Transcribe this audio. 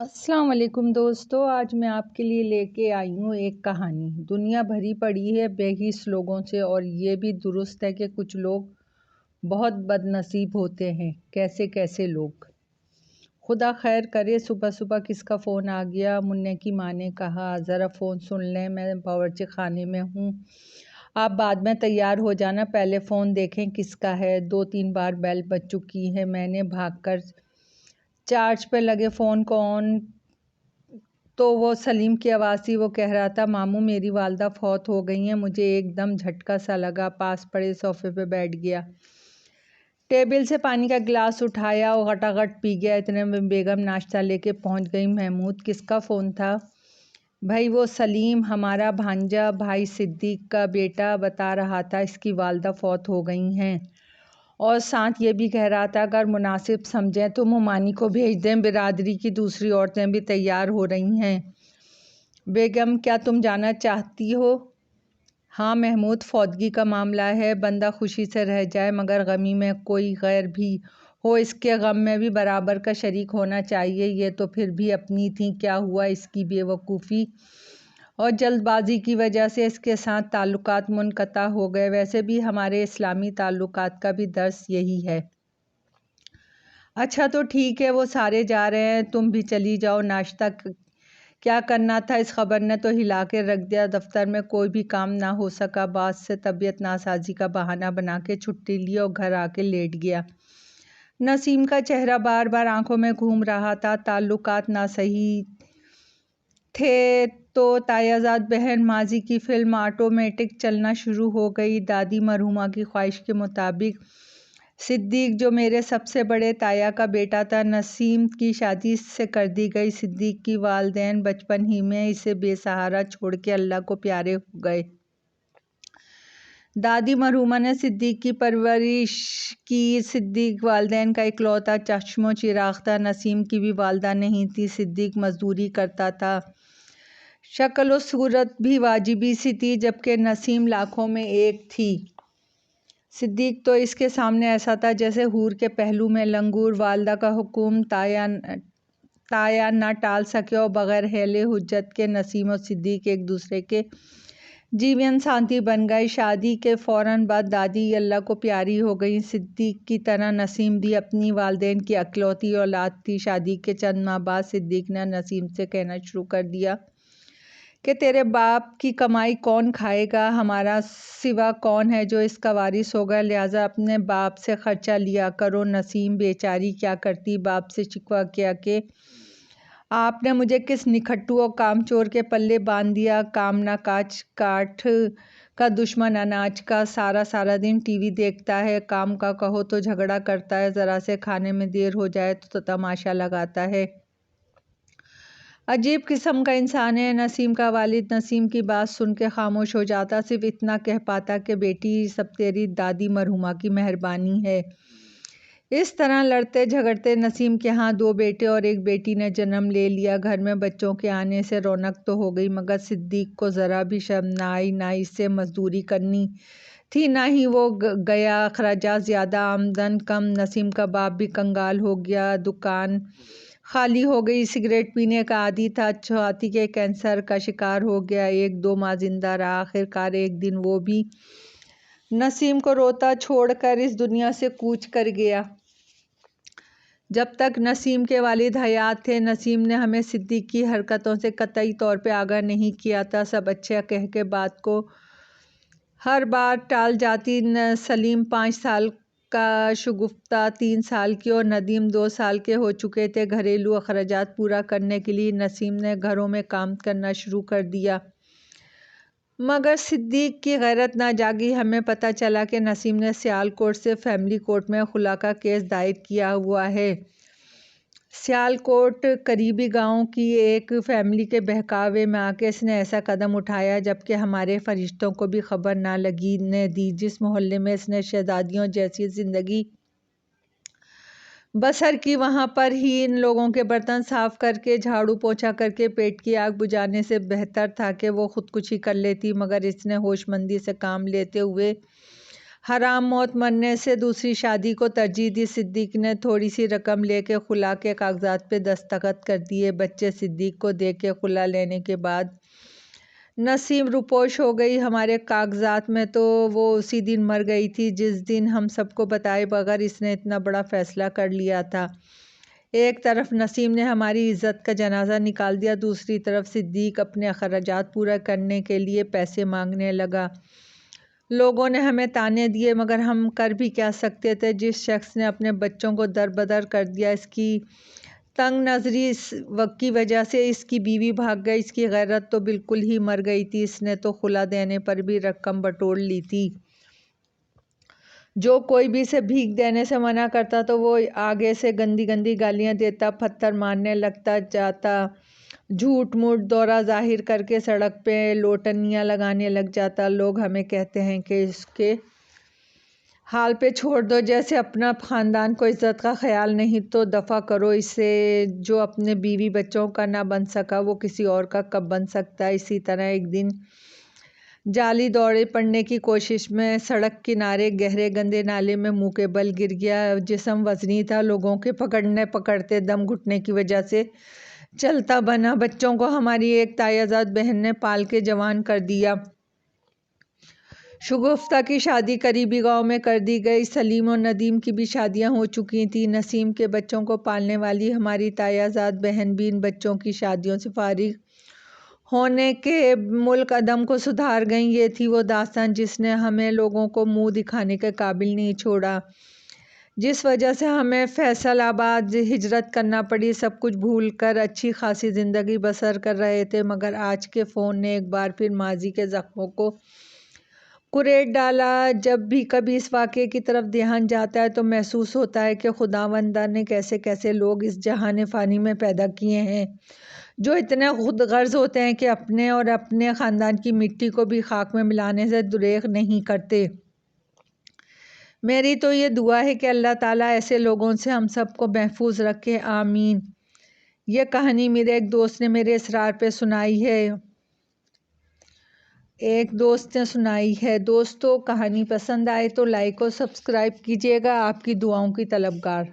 السلام علیکم دوستو، آج میں آپ کے لیے لے کے آئی ہوں ایک کہانی۔ دنیا بھری پڑی ہے بے حس لوگوں سے، اور یہ بھی درست ہے کہ کچھ لوگ بہت بد نصیب ہوتے ہیں۔ کیسے کیسے لوگ؟ خدا خیر کرے۔ صبح صبح کس کا فون آ گیا؟ منّے کی ماں نے کہا، ذرا فون سن لیں، میں باورچی خانے میں ہوں، آپ بعد میں تیار ہو جانا، پہلے فون دیکھیں کس کا ہے۔ 2-3 بار بیل بج چکی ہے۔ میں نے بھاگ کر چارج پہ لگے فون کو آن تو وہ سلیم کی آواز تھی۔ وہ کہہ رہا تھا، ماموں میری والدہ فوت ہو گئی ہیں۔ مجھے ایک دم جھٹکا سا لگا، پاس پڑے صوفے پہ بیٹھ گیا، ٹیبل سے پانی کا گلاس اٹھایا اور غٹاغٹ پی گیا۔ اتنے میں بیگم ناشتہ لے کے پہنچ گئی۔ محمود، کس کا فون تھا؟ بھائی وہ سلیم، ہمارا بھانجا بھائی صدیق کا بیٹا، بتا رہا تھا اس کی والدہ فوت ہو گئی ہیں، اور ساتھ یہ بھی کہہ رہا تھا اگر مناسب سمجھیں تو ممانی کو بھیج دیں، برادری کی دوسری عورتیں بھی تیار ہو رہی ہیں۔ بیگم، کیا تم جانا چاہتی ہو؟ ہاں محمود، فوتگی کا معاملہ ہے، بندہ خوشی سے رہ جائے مگر غمی میں کوئی غیر بھی ہو اس کے غم میں بھی برابر کا شریک ہونا چاہیے۔ یہ تو پھر بھی اپنی تھی، کیا ہوا اس کی بے وقوفی اور جلد بازی کی وجہ سے اس کے ساتھ تعلقات منقطع ہو گئے۔ ویسے بھی ہمارے اسلامی تعلقات کا بھی درس یہی ہے۔ اچھا تو ٹھیک ہے، وہ سارے جا رہے ہیں، تم بھی چلی جاؤ، ناشتہ کیا کرنا تھا؟ اس خبر نے تو ہلا کے رکھ دیا۔ دفتر میں کوئی بھی کام نہ ہو سکا، باس سے طبیعت ناسازی کا بہانہ بنا کے چھٹی لی اور گھر آ کے لیٹ گیا۔ نسیم کا چہرہ بار بار آنکھوں میں گھوم رہا تھا۔ تعلقات ناصحیح تھے تو تایازاد بہن ماضی کی فلم آٹومیٹک چلنا شروع ہو گئی۔ دادی مرحومہ کی خواہش کے مطابق صدیق، جو میرے سب سے بڑے تایا کا بیٹا تھا، نسیم کی شادی سے کر دی گئی۔ صدیق کی والدین بچپن ہی میں اسے بے سہارا چھوڑ کے اللہ کو پیارے ہو گئے۔ دادی مرحومہ نے صدیق کی پرورش کی۔ صدیق والدین کا اکلوتا چشم و چراغ تھا۔ نسیم کی بھی والدہ نہیں تھی۔ صدیق مزدوری کرتا تھا، شکل و صورت بھی واجبی سی تھی، جبکہ نسیم لاکھوں میں ایک تھی۔ صدیق تو اس کے سامنے ایسا تھا جیسے حور کے پہلو میں لنگور۔ والدہ کا حکم تایا نہ ٹال سکے اور بغیر حیلِ حجت کے نسیم اور صدیق ایک دوسرے کے جیون ساتھی بن گئے۔ شادی کے فوراً بعد دادی اللہ کو پیاری ہو گئی۔ صدیق کی طرح نسیم بھی اپنی والدین کی اکلوتی اولاد تھی۔ شادی کے چند ماہ بعد صدیق نے نسیم سے کہنا شروع کر دیا کہ تیرے باپ کی کمائی کون کھائے گا؟ ہمارا سوا کون ہے جو اس کا وارث ہوگا؟ لہٰذا اپنے باپ سے خرچہ لیا کرو۔ نسیم بیچاری کیا کرتی؟ باپ سے شکوہ کیا کہ آپ نے مجھے کس نکھٹو اور کامچور کے پلے باندھ دیا۔ کام نہ کاج، کاٹھ کا دشمن اناج کا، سارا دن ٹی وی دیکھتا ہے، کام کا کہو تو جھگڑا کرتا ہے، ذرا سے کھانے میں دیر ہو جائے تو تماشا لگاتا ہے۔ عجیب قسم کا انسان ہے۔ نسیم کا والد نسیم کی بات سن کے خاموش ہو جاتا، صرف اتنا کہہ پاتا کہ بیٹی سب تیری دادی مرحومہ کی مہربانی ہے۔ اس طرح لڑتے جھگڑتے نسیم کے ہاں 2 بیٹے اور 1 بیٹی نے جنم لے لیا۔ گھر میں بچوں کے آنے سے رونق تو ہو گئی، مگر صدیق کو ذرا بھی شرم نہ آئی۔ نہ اس سے مزدوری کرنی تھی، نہ ہی وہ گیا۔ اخراجات زیادہ، آمدن کم۔ نسیم کا باپ بھی کنگال ہو گیا، دکان خالی ہو گئی۔ سگریٹ پینے کا عادی تھا، چھاتی کے کینسر کا شکار ہو گیا۔ 1-2 ماہ زندہ رہا، آخرکار ایک دن وہ بھی نسیم کو روتا چھوڑ کر اس دنیا سے کوچ کر گیا۔ جب تک نسیم کے والد حیات تھے، نسیم نے ہمیں صدیق کی حرکتوں سے قطعی طور پہ آگاہ نہیں کیا تھا۔ سب اچھا کہہ کے بات کو ہر بار ٹال جاتی۔ سلیم 5 سال کا، شگفتہ 3 سال کی اور ندیم 2 سال کے ہو چکے تھے۔ گھریلو اخراجات پورا کرنے کے لیے نسیم نے گھروں میں کام کرنا شروع کر دیا، مگر صدیق کی غیرت نہ جاگی۔ ہمیں پتہ چلا کہ نسیم نے سیال کوٹ سے فیملی کورٹ میں خلا کا کیس دائر کیا ہوا ہے۔ سیال کوٹ قریبی گاؤں کی ایک فیملی کے بہکاوے میں آ کے اس نے ایسا قدم اٹھایا، جبکہ ہمارے فرشتوں کو بھی خبر نہ لگنے دی۔ جس محلے میں اس نے شہزادیوں جیسی زندگی بسر کی، وہاں پر ہی ان لوگوں کے برتن صاف کر کے، جھاڑو پوچھا کر کے پیٹ کی آگ بجھانے سے بہتر تھا کہ وہ خودکشی کر لیتی۔ مگر اس نے ہوش مندی سے کام لیتے ہوئے حرام موت مرنے سے دوسری شادی کو ترجیح دی۔ صدیق نے تھوڑی سی رقم لے کے خلا کے کاغذات پہ دستخط کر دیے۔ بچے صدیق کو دے کے خلا لینے کے بعد نسیم روپوش ہو گئی۔ ہمارے کاغذات میں تو وہ اسی دن مر گئی تھی جس دن ہم سب کو بتائے بغیر اس نے اتنا بڑا فیصلہ کر لیا تھا۔ ایک طرف نسیم نے ہماری عزت کا جنازہ نکال دیا، دوسری طرف صدیق اپنے اخراجات پورا کرنے کے لیے پیسے مانگنے لگا۔ لوگوں نے ہمیں طعنے دیے مگر ہم کر بھی کیا سکتے تھے۔ جس شخص نے اپنے بچوں کو دربدر کر دیا، اس کی تنگ نظری کی وجہ سے اس کی بیوی بھاگ گئی، اس کی غیرت تو بالکل ہی مر گئی تھی۔ اس نے تو خلا دینے پر بھی رقم بٹور لی تھی۔ جو کوئی بھی اسے بھیک دینے سے منع کرتا تو وہ آگے سے گندی گندی گالیاں دیتا، پتھر مارنے لگتا، جاتا جھوٹ موٹ دورہ ظاہر کر کے سڑک پہ لوٹنیاں لگانے لگ جاتا۔ لوگ ہمیں کہتے ہیں کہ اس کے حال پہ چھوڑ دو، جیسے اپنا خاندان کو عزت کا خیال نہیں تو دفع کرو اسے۔ جو اپنے بیوی بچوں کا نہ بن سکا وہ کسی اور کا کب بن سکتا ہے۔ اسی طرح ایک دن جعلی دوڑے پڑنے کی کوشش میں سڑک کنارے گہرے گندے نالے میں منہ کے بل گر گیا۔ جسم وزنی تھا، لوگوں کے پکڑتے دم گھٹنے کی وجہ سے چلتا بنا۔ بچوں کو ہماری ایک تایہ زاد بہن نے پال کے جوان کر دیا۔ شگفتہ کی شادی قریبی گاؤں میں کر دی گئی۔ سلیم اور ندیم کی بھی شادیاں ہو چکی تھیں۔ نسیم کے بچوں کو پالنے والی ہماری تایہ زاد بہن بھی ان بچوں کی شادیوں سے فارغ ہونے کے ملک عدم کو سدھار گئیں۔ یہ تھی وہ داستان جس نے ہمیں لوگوں کو منہ دکھانے کے قابل نہیں چھوڑا، جس وجہ سے ہمیں فیصل آباد ہجرت کرنا پڑی۔ سب کچھ بھول کر اچھی خاصی زندگی بسر کر رہے تھے مگر آج کے فون نے ایک بار پھر ماضی کے زخموں کو کریٹ ڈالا۔ جب بھی کبھی اس واقعے کی طرف دھیان جاتا ہے تو محسوس ہوتا ہے کہ خداوند نے کیسے کیسے لوگ اس جہان فانی میں پیدا کیے ہیں جو اتنے خود غرض ہوتے ہیں کہ اپنے اور اپنے خاندان کی مٹی کو بھی خاک میں ملانے سے دریغ نہیں کرتے۔ میری تو یہ دعا ہے کہ اللہ تعالیٰ ایسے لوگوں سے ہم سب کو محفوظ رکھے، آمین۔ یہ کہانی میرے ایک دوست نے میرے اصرار پہ سنائی ہے۔ دوستو کہانی پسند آئے تو لائک اور سبسکرائب کیجیے گا۔ آپ کی دعاؤں کی طلبگار۔